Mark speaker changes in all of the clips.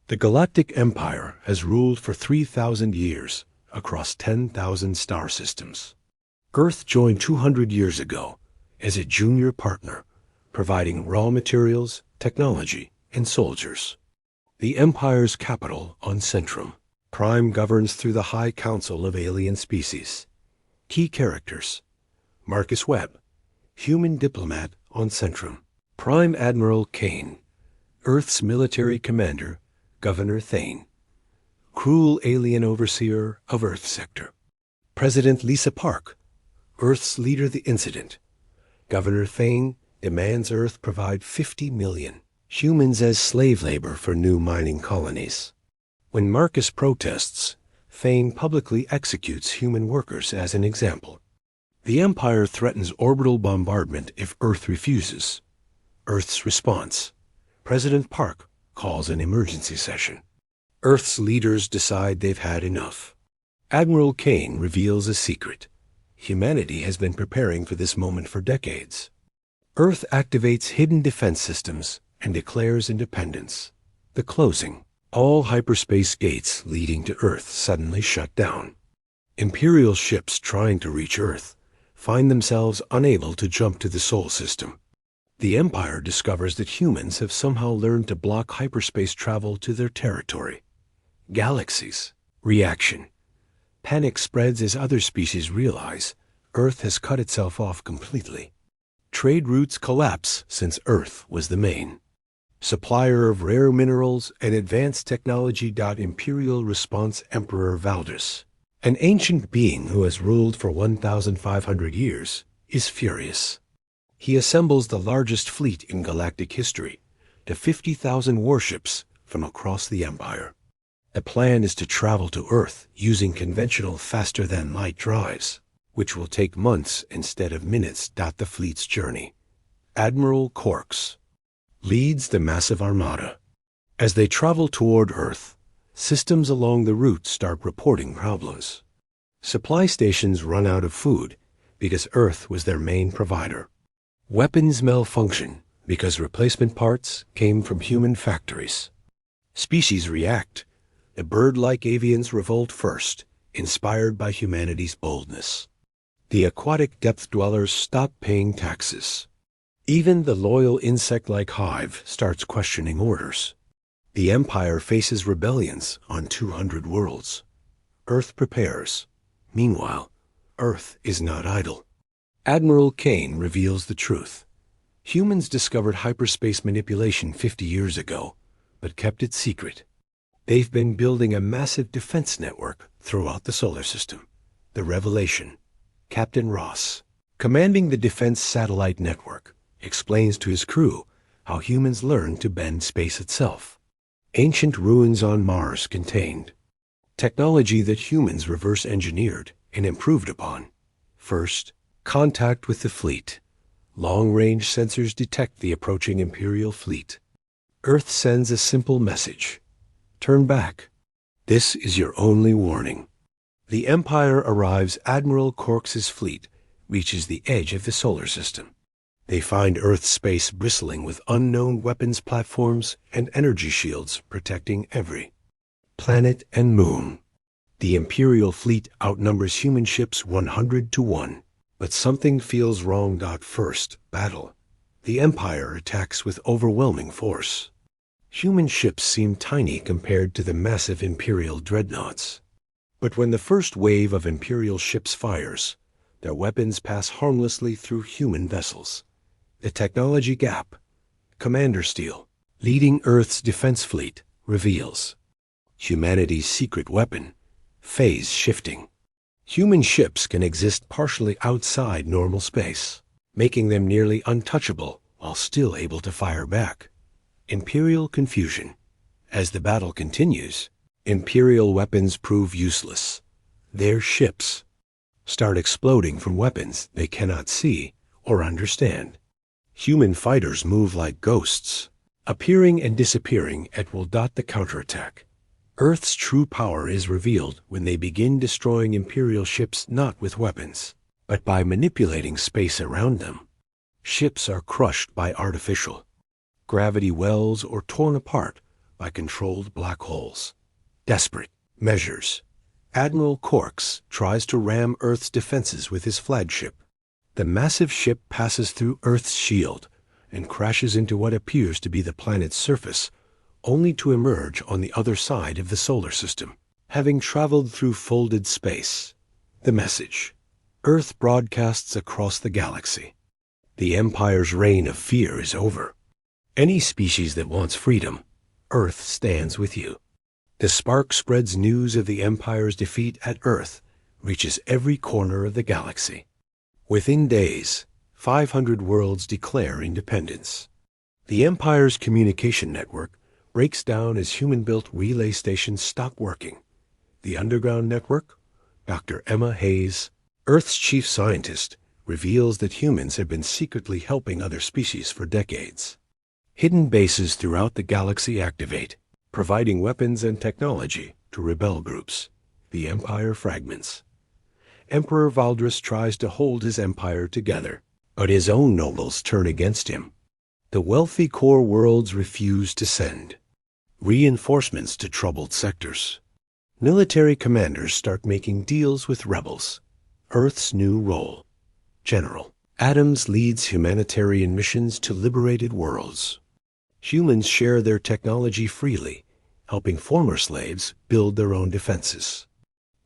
Speaker 1: The Galactic Empire has ruled for 3,000 years across 10,000 star systems. Earth joined 200 years ago as a junior partner, providing raw materials, technology, and soldiers. The Empire's capital on Centrum. Prime governs through the High Council of Alien Species. Key characters: Marcus Webb, human diplomat on Centrum. Prime Admiral Kane, Earth's military commander, Governor Thane. Cruel alien overseer of Earth Sector. President Lisa Park, Earth's leader the incident. Governor Thane demands Earth provide 50 million humans as slave labor for new mining colonies. When Marcus protests, Thane publicly executes human workers as an example. The Empire threatens orbital bombardment if Earth refuses. Earth's response: President Park calls an emergency session. Earth's leaders decide they've had enough. Admiral Kane reveals a secret. Humanity has been preparing for this moment for decades. Earth activates hidden defense systems and declares independence. The closing. All hyperspace gates leading to Earth suddenly shut down. Imperial ships trying to reach Earth find themselves unable to jump to the Sol system. The Empire discovers that humans have somehow learned to block hyperspace travel to their territory. Galaxies. Reaction. Panic spreads as other species realize Earth has cut itself off completely. Trade routes collapse since Earth was the main supplier of rare minerals and advanced technology. Imperial response. Emperor Valdus, an ancient being who has ruled for 1,500 years, is furious. He assembles the largest fleet in galactic history to 50,000 warships from across the Empire. The plan is to travel to Earth using conventional faster-than-light drives, which will take months instead of minutes. The fleet's journey. Admiral Corks leads the massive armada. As they travel toward Earth, systems along the route start reporting problems. Supply stations run out of food because Earth was their main provider. Weapons malfunction because replacement parts came from human factories. Species react. The bird-like avians revolt first, inspired by humanity's boldness. The aquatic depth-dwellers stop paying taxes. Even the loyal insect-like hive starts questioning orders. The Empire faces rebellions on 200 worlds. Earth prepares. Meanwhile, Earth is not idle. Admiral Kane reveals the truth. Humans discovered hyperspace manipulation 50 years ago, but kept it secret. They've been building a massive defense network throughout the solar system. The revelation. Captain Ross, commanding the defense satellite network, explains to his crew how humans learned to bend space itself. Ancient ruins on Mars contained technology that humans reverse-engineered and improved upon. First, contact with the fleet. Long-range sensors detect the approaching Imperial fleet. Earth sends a simple message. Turn back. This is your only warning. The Empire arrives. Admiral Corks's fleet reaches the edge of the solar system. They find Earth's space bristling with unknown weapons platforms and energy shields protecting every planet and moon. The Imperial fleet outnumbers human ships 100 to 1. But something feels wrong. First, battle. The Empire attacks with overwhelming force. Human ships seem tiny compared to the massive Imperial dreadnoughts. But when the first wave of Imperial ships fires, their weapons pass harmlessly through human vessels. The technology gap. Commander Steele, leading Earth's defense fleet, reveals humanity's secret weapon. Phase shifting. Human ships can exist partially outside normal space, making them nearly untouchable while still able to fire back. Imperial confusion. As the battle continues, Imperial weapons prove useless. Their ships start exploding from weapons they cannot see or understand. Human fighters move like ghosts, appearing and disappearing at will. The counterattack. Earth's true power is revealed when they begin destroying Imperial ships not with weapons, but by manipulating space around them. Ships are crushed by artificial gravity wells or torn apart by controlled black holes. Desperate measures. Admiral Corks tries to ram Earth's defenses with his flagship. The massive ship passes through Earth's shield and crashes into what appears to be the planet's surface, only to emerge on the other side of the solar system. Having traveled through folded space, the message. Earth broadcasts across the galaxy. The Empire's reign of fear is over. Any species that wants freedom, Earth stands with you. The spark spreads news of the Empire's defeat at Earth, reaches every corner of the galaxy. Within days, 500 worlds declare independence. The Empire's communication network breaks down as human-built relay stations stop working. The underground network, Dr. Emma Hayes, Earth's chief scientist, reveals that humans have been secretly helping other species for decades. Hidden bases throughout the galaxy activate, providing weapons and technology to rebel groups. The Empire fragments. Emperor Valdris tries to hold his empire together, but his own nobles turn against him. The wealthy core worlds refuse to send reinforcements to troubled sectors. Military commanders start making deals with rebels. Earth's new role. General. Adams leads humanitarian missions to liberated worlds. Humans share their technology freely, helping former slaves build their own defenses.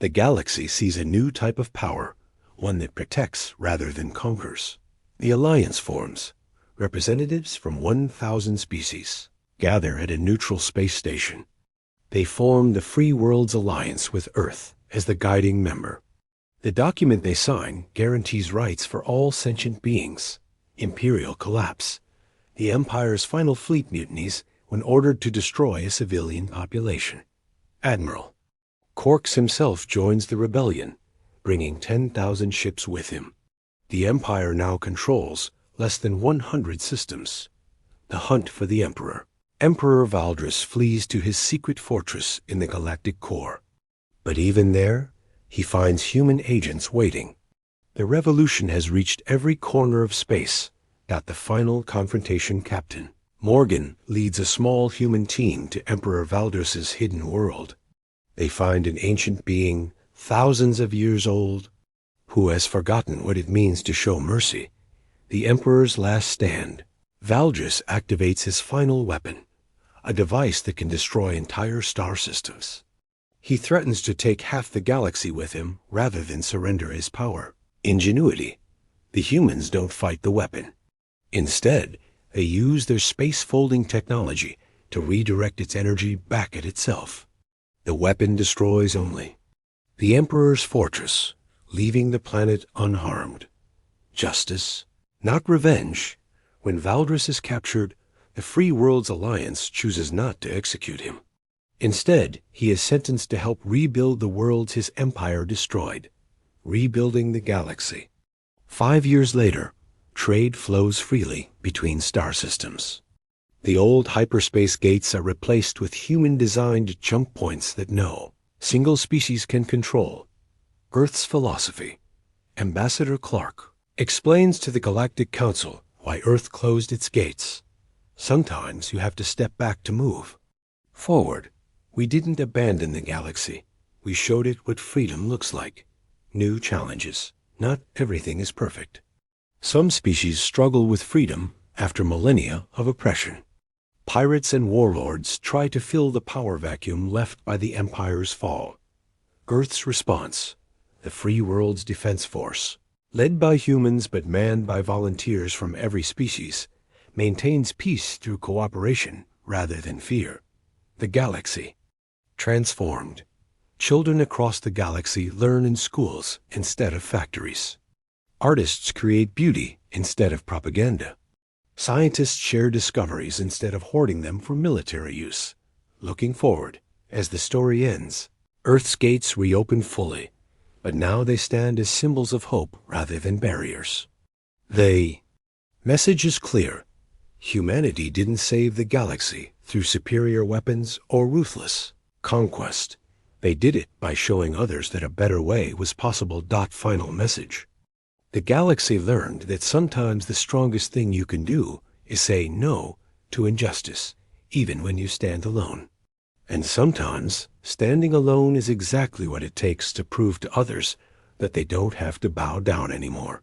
Speaker 1: The galaxy sees a new type of power, one that protects rather than conquers. The Alliance forms. Representatives from 1,000 species gather at a neutral space station. They form the Free Worlds Alliance with Earth as the guiding member. The document they sign guarantees rights for all sentient beings. Imperial collapse. The Empire's final fleet mutinies when ordered to destroy a civilian population. Admiral. Corks himself joins the rebellion, bringing 10,000 ships with him. The Empire now controls less than 100 systems. The hunt for the Emperor. Emperor Valdris flees to his secret fortress in the galactic core. But even there, he finds human agents waiting. The revolution has reached every corner of space. The final confrontation captain. Morgan leads a small human team to Emperor Valdris's hidden world. They find an ancient being, thousands of years old, who has forgotten what it means to show mercy. The Emperor's last stand. Valdris activates his final weapon, a device that can destroy entire star systems. He threatens to take half the galaxy with him rather than surrender his power. Ingenuity. The humans don't fight the weapon. Instead, they use their space-folding technology to redirect its energy back at itself. The weapon destroys only. The Emperor's fortress, leaving the planet unharmed. Justice, not revenge. When Valdris is captured, the Free Worlds Alliance chooses not to execute him. Instead, he is sentenced to help rebuild the worlds his empire destroyed, rebuilding the galaxy. 5 years later, trade flows freely between star systems. The old hyperspace gates are replaced with human-designed jump points that no single species can control. Earth's philosophy. Ambassador Clark explains to the Galactic Council why Earth closed its gates. Sometimes you have to step back to move forward. We didn't abandon the galaxy. We showed it what freedom looks like. New challenges. Not everything is perfect. Some species struggle with freedom after millennia of oppression. Pirates and warlords try to fill the power vacuum left by the Empire's fall. Earth's response. The Free World's Defense Force, led by humans but manned by volunteers from every species, maintains peace through cooperation rather than fear. The galaxy. Transformed. Children across the galaxy learn in schools instead of factories. Artists create beauty instead of propaganda. Scientists share discoveries instead of hoarding them for military use. Looking forward, as the story ends, Earth's gates reopen fully, but now they stand as symbols of hope rather than barriers. The message is clear. Humanity didn't save the galaxy through superior weapons or ruthless conquest. They did it by showing others that a better way was possible. Final message. The galaxy learned that sometimes the strongest thing you can do is say no to injustice, even when you stand alone. And sometimes, standing alone is exactly what it takes to prove to others that they don't have to bow down anymore.